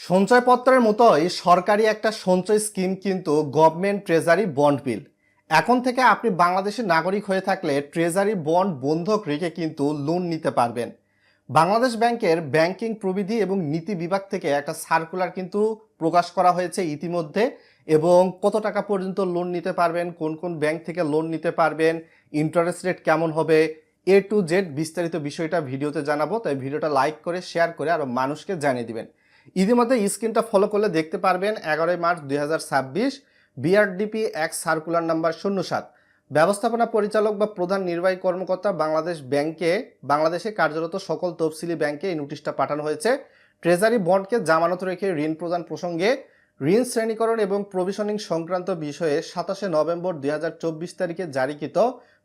সঞ্চয়পত্রের মতোই সরকারি একটা সঞ্চয় স্কিম কিন্তু গভর্নমেন্ট ট্রেজারি বন্ড বিল। এখন থেকে আপনি বাংলাদেশের নাগরিক হয়ে থাকলে ট্রেজারি বন্ড বন্ধক রেখে কিন্তু লোন নিতে পারবেন। বাংলাদেশ ব্যাংকের ব্যাংকিং প্রবিধি এবং নীতি বিভাগ থেকে একটা সার্কুলার কিন্তু প্রকাশ করা হয়েছে ইতিমধ্যে, এবং কত টাকা পর্যন্ত লোন নিতে পারবেন, কোন কোন ব্যাংক থেকে লোন নিতে পারবেন, ইন্টারেস্ট রেট কেমন হবে, এ টু জেড বিস্তারিত বিষয়টা ভিডিওতে জানাবো। তাই ভিডিওটা লাইক করে শেয়ার করে আরও মানুষকে জানিয়ে দিবেন। ইতিমধ্যে স্ক্রিনটা ফলো করলে দেখতে পারবেন 11 মার্চ 2026 বিআরডিপি এক সার্কুলার নাম্বার 07 ব্যবস্থাপনা পরিচালক বা প্রধান নির্বাহী কর্মকর্তা বাংলাদেশ ব্যাংকে বাংলাদেশে কার্যরত সকল তফসিলি ব্যাংকে এই নোটিশটা পাঠানো হয়েছে। ট্রেজারি বন্ডকে জামানত রেখে ঋণ প্রদান প্রসঙ্গে ঋণ শ্রেণীকরণ এবং প্রভিশনিং সংক্রান্ত বিষয়ে 27 নভেম্বর 2024 তারিখে জারিকৃত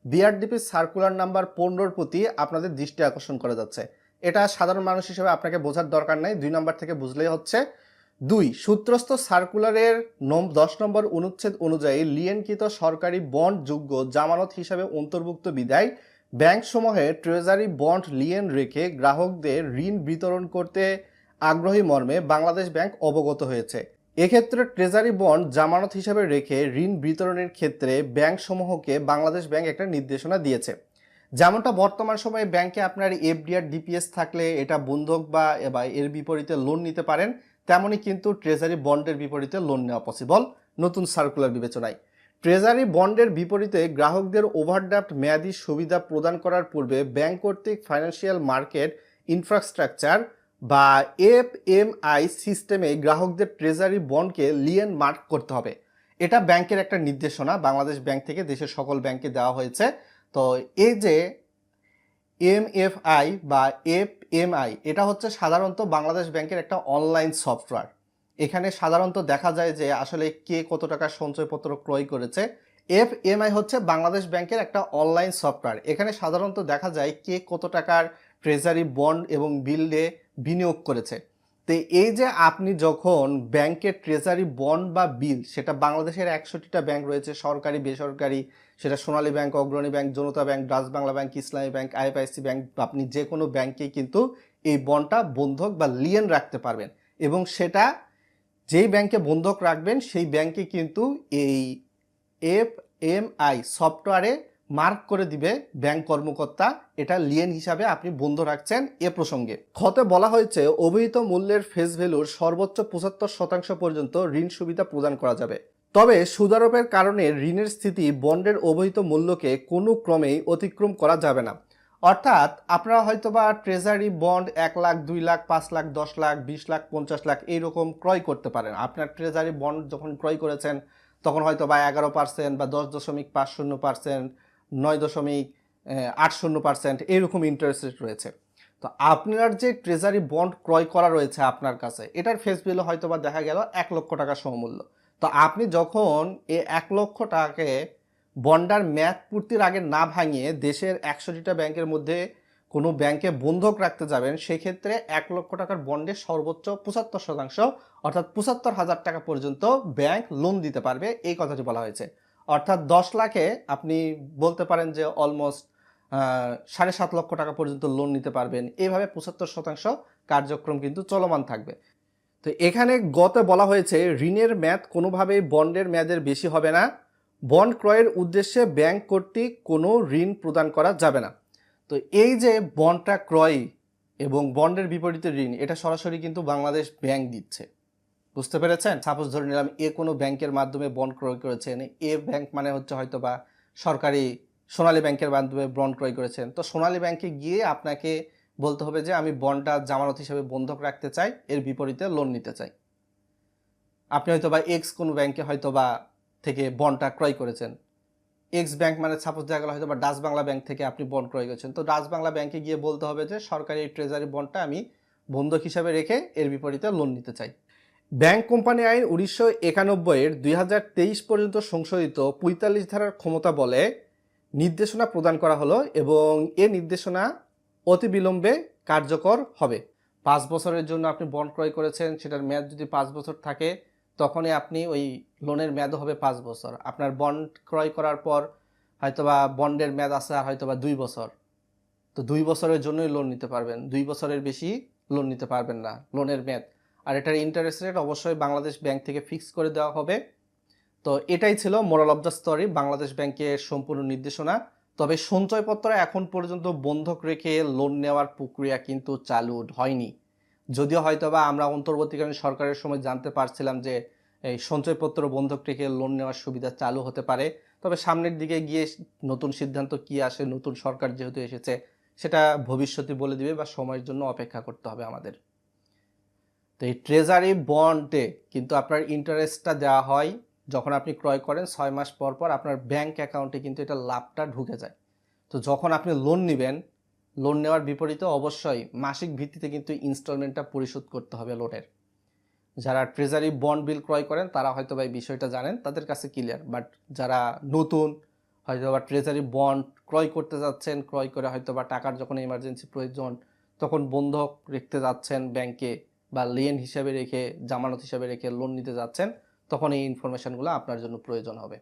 বিআরডিপি সার্কুলার নাম্বার 15 প্রতি আপনাদের দৃষ্টি আকর্ষণ করা যাচ্ছে। এটা সাধারণ মানুষ হিসেবে আপনাকে বোঝার দরকার নাই, 2 নম্বর থেকে বুঝলেই হচ্ছে। 2, সূত্রস্থ সার্কুলারের 10 নম্বর অনুচ্ছেদ অনুযায়ী লিয়েনকৃত সরকারি বন্ড যোগ্য জামানত হিসাবে অন্তর্ভুক্ত বিদায় ব্যাংকসমূহে ট্রেজারি বন্ড লিয়েন রেখে গ্রাহকদের ঋণ বিতরণ করতে আগ্রহী মর্মে বাংলাদেশ ব্যাংক অবগত হয়েছে। এক্ষেত্রে ট্রেজারি বন্ড জামানত হিসাবে রেখে ঋণ বিতরণের ক্ষেত্রে ব্যাংকসমূহকে বাংলাদেশ ব্যাংক একটা নির্দেশনা দিয়েছে। যেমনটা বর্তমান সময়ে ব্যাংকে আপনার এফডি আর ডিপিএস থাকলে এটা বন্ধক বা এর বিপরীতে লোন নিতে পারেন, তেমনই কিন্তু ট্রেজারি বন্ডের বিপরীতে লোন নেওয়া পসিবল নতুন সার্কুলার বিবেচনায়। ট্রেজারি বন্ডের বিপরীতে গ্রাহকদের ওভারড্রাফট মেয়াদি সুবিধা প্রদান করার পূর্বে ব্যাংক কর্তৃক ফাইন্যান্সিয়াল মার্কেট ইনফ্রাস্ট্রাকচার বা এফএমআই সিস্টেমে গ্রাহকদের ট্রেজারি বন্ডকে লিয়েন মার্ক করতে হবে। এটা ব্যাংকের একটা নির্দেশনা বাংলাদেশ ব্যাংক থেকে দেশের সকল ব্যাংকে দেওয়া হয়েছে। তো এই যে এমএফআই বা এফএমআই, এটা হচ্ছে সাধারণত বাংলাদেশ ব্যাংকের একটা অনলাইন সফটওয়্যার। এখানে সাধারণত দেখা যায় যে আসলে কে কত টাকা সঞ্চয়পত্র ক্রয় করেছে। এফএমআই হচ্ছে বাংলাদেশ ব্যাংকের একটা অনলাইন সফটওয়্যার। এখানে সাধারণত দেখা যায় কে কত টাকার ট্রেজারি বন্ড এবং বিলে বিনিয়োগ করেছে। তো এই যে আপনি যখন ব্যাংকের ট্রেজারি বন্ড বা বিল, সেটা বাংলাদেশের 61টা ব্যাংক রয়েছে, সরকারি বেসরকারি, সেটা সোনালী ব্যাংক, অগ্রণী ব্যাংক, জনতা ব্যাংক, ডাচ বাংলা ব্যাংক, ইসলামী ব্যাংক, আইএফআইসি ব্যাংক, আপনি যে কোনো ব্যাংকেই কিন্তু এই বন্ডটা বন্ধক বা লিয়েন রাখতে পারবেন, এবং সেটা যেই ব্যাংকে বন্ধক রাখবেন সেই ব্যাংকে কিন্তু এই এফএমআই সফটওয়্যারে মার্ক করে দিবে ব্যাংক কর্মকর্তা, এটা লিয়েন হিসাবে আপনি বন্ধ রাখছেন। এ প্রসঙ্গে খতে বলা হয়েছে অভিহিত মূল্যের ফেস ভ্যালুর সর্বোচ্চ 75% পর্যন্ত ঋণ সুবিধা প্রদান করা যাবে। তবে সুদারোপের কারণে ঋণের স্থিতি বন্ডের অভিহিত মূল্যকে কোনো ক্রমেই অতিক্রম করা যাবে না। অর্থাৎ আপনারা হয়তোবা ট্রেজারি বন্ড 1 লাখ, 2 লাখ, 5 লাখ, 10 লাখ, 20 লাখ, 50 লাখ এইরকম ক্রয় করতে পারেন। আপনার ট্রেজারি বন্ড যখন ক্রয় করেছেন তখন হয়তো বা 11% বা 10.50%, 9.80% এইরকম ইন্টারেস্ট রেট রয়েছে। তো আপনার যে ট্রেজারি বন্ড ক্রয় করা রয়েছে আপনার কাছে, এটার ফেস ভ্যালু হয়তো বা দেখা গেল 1 লক্ষ টাকা সমমূল্য। তো আপনি যখন এই 1 লক্ষ টাকাকে বন্ডার মেয়াদ পূর্তির আগে না ভাঙিয়ে দেশের 100টা ব্যাংকের মধ্যে কোনো ব্যাংকে বন্ধক রাখতে যাবেন, সেক্ষেত্রে 1 লক্ষ টাকার বন্ডের সর্বোচ্চ 75% অর্থাৎ 75,000 টাকা পর্যন্ত ব্যাংক লোন দিতে পারবে, এই কথাটি বলা হয়েছে। অর্থাৎ 10 লাখে আপনি বলতে পারেন যে অলমোস্ট 7.5 লক্ষ টাকা পর্যন্ত লোন নিতে পারবেন। এইভাবে 75% কার্যক্রম কিন্তু চলমান থাকবে। তো এখানে গতে বলা হয়েছে ঋণের মেয়াদ কোনোভাবেই বন্ডের মেয়াদের বেশি হবে না। বন্ড ক্রয়ের উদ্দেশ্যে ব্যাংক কর্তৃক কোনো ঋণ প্রদান করা যাবে না। তো এই যে বন্ডটা ক্রয় এবং বন্ডের বিপরীতে ঋণ, এটা সরাসরি কিন্তু বাংলাদেশ ব্যাংক দিচ্ছে। বুঝতে পেরেছেন? সাপোজ ধরে নিলাম কোনো ব্যাংকের মাধ্যমে বন্ড ক্রয় করেছেন, ব্যাংক মানে হচ্ছে হয়তো বা সরকারি সোনালী ব্যাংকের মাধ্যমে বন্ড ক্রয় করেছেন। তো সোনালী ব্যাংকে গিয়ে আপনাকে বলতে হবে যে আমি বন্ডটা জামানত হিসেবে বন্ধক রাখতে চাই, এর বিপরীতে লোন নিতে চাই। আপনি হয়তো বা কোনো ব্যাংকে হয়তো বা থেকে বন্ডটা ক্রয় করেছেন। ব্যাংক মানে সাপোজ দেখা গেল হয়তো বা ডাচ বাংলা ব্যাংক থেকে আপনি বন্ড ক্রয় করেছেন। তো ডাচ বাংলা ব্যাংকে গিয়ে বলতে হবে যে সরকারি ট্রেজারি বন্ডটা আমি বন্ধক হিসাবে রেখে এর বিপরীতে লোন নিতে চাই। ব্যাংক কোম্পানি আইন 1991-এর 2023 পর্যন্ত সংশোধিত 45 ধারার ক্ষমতা বলে নির্দেশনা প্রদান করা হলো, এবং এ নির্দেশনা অতি বিলম্বে কার্যকর হবে। 5 বছরের জন্য আপনি বন্ড ক্রয় করেছেন, সেটার মেয়াদ যদি 5 বছর থাকে তখনই আপনি ওই লোনের মেয়াদও হবে 5 বছর। আপনার বন্ড ক্রয় করার পর হয়তোবা বন্ডের মেয়াদ আছে আর হয়তোবা 2 বছর, তো 2 বছরের জন্যই লোন নিতে পারবেন, 2 বছরের বেশি লোন নিতে পারবেন না লোনের মেয়াদ। আর এটার ইন্টারেস্ট রেট অবশ্যই বাংলাদেশ ব্যাংক থেকে ফিক্স করে দেওয়া হবে। তো এটাই ছিল moral of the story, Bangladesh ব্যাংকের সম্পূর্ণ নির্দেশনা। তবে সঞ্চয়পত্র এখন পর্যন্ত বন্ধক রেখে লোন নেওয়ার প্রক্রিয়া কিন্তু চালু হয়নি। যদিও হয়তোবা আমরা অন্তর্বর্তীকালীন সরকারের সময় জানতে পারছিলাম যে এই সঞ্চয়পত্র বন্ধক রেখে লোন নেওয়ার সুবিধা চালু হতে পারে। তবে সামনের দিকে গিয়ে নতুন সিদ্ধান্ত কি আসে, নতুন সরকার যেহেতু এসেছে, সেটা ভবিষ্যতে বলে দিবে বা সময়ের জন্য অপেক্ষা করতে হবে আমাদের। তো এই ট্রেজারি বন্ডে কিন্তু আপনার ইন্টারেস্টটা দেওয়া হয় যখন আপনি ক্রয় করেন 6 মাস পর পর আপনার ব্যাংক অ্যাকাউন্টে কিন্তু এটা লাভটা ঢুকে যায়। তো যখন আপনি লোন নেবেন, লোন নেওয়ার বিপরীতে অবশ্যই মাসিক ভিত্তিতে কিন্তু ইনস্টলমেন্টটা পরিশোধ করতে হবে লোনের। যারা ট্রেজারি বন্ড বিল ক্রয় করেন তারা হয়তো বা এই বিষয়টা জানেন, তাদের কাছে ক্লিয়ার। বাট যারা নতুন হয়তো বা ট্রেজারি বন্ড ক্রয় করতে যাচ্ছেন, ক্রয় করে হয়তো বা টাকার যখন এমার্জেন্সি প্রয়োজন তখন বন্ধক রাখতে যাচ্ছেন ব্যাংকে, বা লেন হিসাবে রেখে, জামানত হিসাবে রেখে লোন নিতে যাচ্ছেন, তখন এই ইনফরমেশনগুলো আপনার জন্য প্রয়োজন হবে।